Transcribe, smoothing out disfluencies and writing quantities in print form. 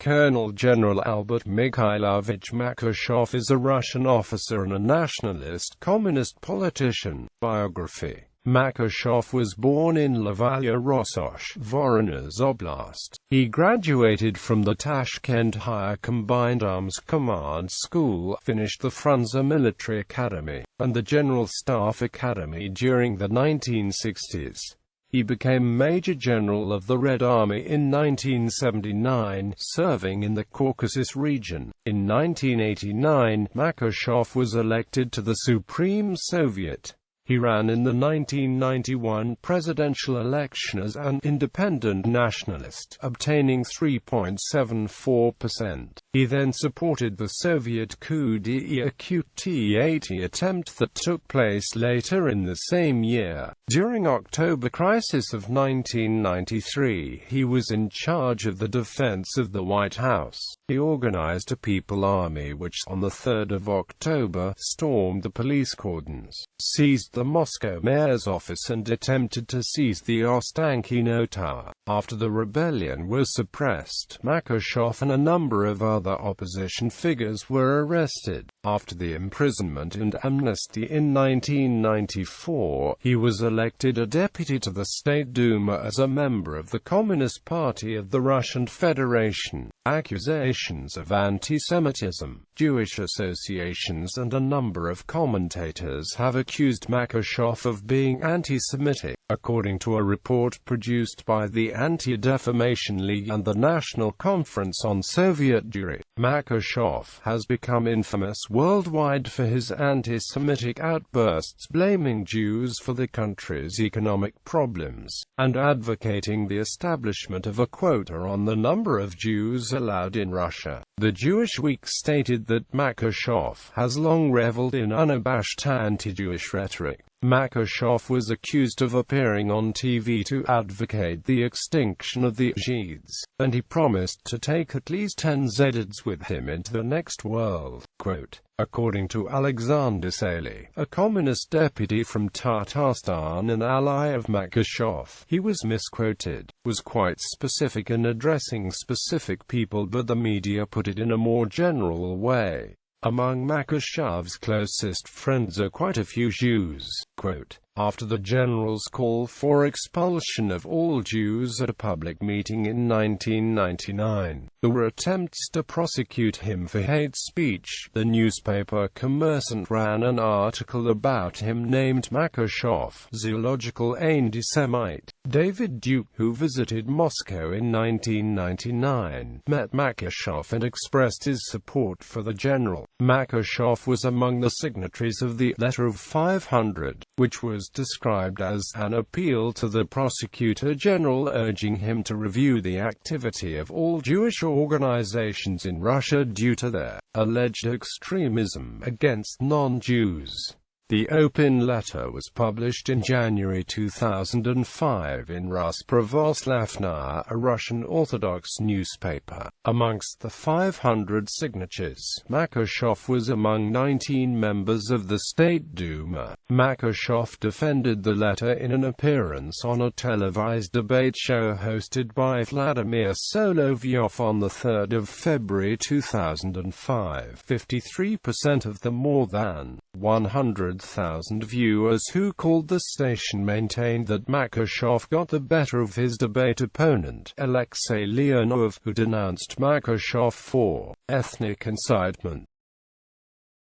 Colonel General Albert Mikhailovich Makashov is a Russian officer and a nationalist-communist politician. Biography. Makashov was born in Lavaya Rososh, Voronezh Oblast. He graduated from the Tashkent Higher Combined Arms Command School, finished the Frunze Military Academy, and the General Staff Academy during the 1960s. He became Major General of the Red Army in 1979, serving in the Caucasus region. In 1989, Makashov was elected to the Supreme Soviet. He ran in the 1991 presidential election as an independent nationalist, obtaining 3.74%. He then supported the Soviet coup d'etat attempt that took place later in the same year. During October crisis of 1993, he was in charge of the defense of the White House. He organized a people army which, on the 3rd of October, stormed the police cordons, seized the Moscow mayor's office and attempted to seize the Ostankino Tower. After the rebellion was suppressed, Makashov and a number of other opposition figures were arrested. After the imprisonment and amnesty in 1994, he was elected a deputy to the State Duma as a member of the Communist Party of the Russian Federation. Accusations of anti-Semitism, Jewish associations and a number of commentators have accused Makashov of being anti-Semitic. According to a report produced by the Anti-Defamation League and the National Conference on Soviet Jewry, Makashov has become infamous worldwide for his anti-Semitic outbursts, blaming Jews for the country's economic problems, and advocating the establishment of a quota on the number of Jews allowed in Russia. The Jewish Week stated that Makashov has long reveled in unabashed anti-Jewish rhetoric. Makashov was accused of appearing on TV to advocate the extinction of the Zids, and he promised to take at least 10 Zids with him into the next world. Quote, according to Alexander Saley, a communist deputy from Tatarstan and ally of Makashov, he was misquoted, was quite specific in addressing specific people, but the media put it in a more general way. Among Makashov's closest friends are quite a few Jews. Quote, after the general's call for expulsion of all Jews at a public meeting in 1999, there were attempts to prosecute him for hate speech. The newspaper Kommersant ran an article about him named Makashov, zoological anti-Semite. David Duke, who visited Moscow in 1999, met Makashov and expressed his support for the general. Makashov was among the signatories of the Letter of 500, which was described as an appeal to the prosecutor general urging him to review the activity of all Jewish organizations in Russia due to their alleged extremism against non-Jews. The open letter was published in January 2005 in Ruspravoslavnaya, a Russian Orthodox newspaper. Amongst the 500 signatures, Makashov was among 19 members of the State Duma. Makashov defended the letter in an appearance on a televised debate show hosted by Vladimir Solovyov on 3 February 2005. 53% of the more than 100,000 viewers who called the station maintained that Makashov got the better of his debate opponent, Alexei Leonov, who denounced Makashov for ethnic incitement.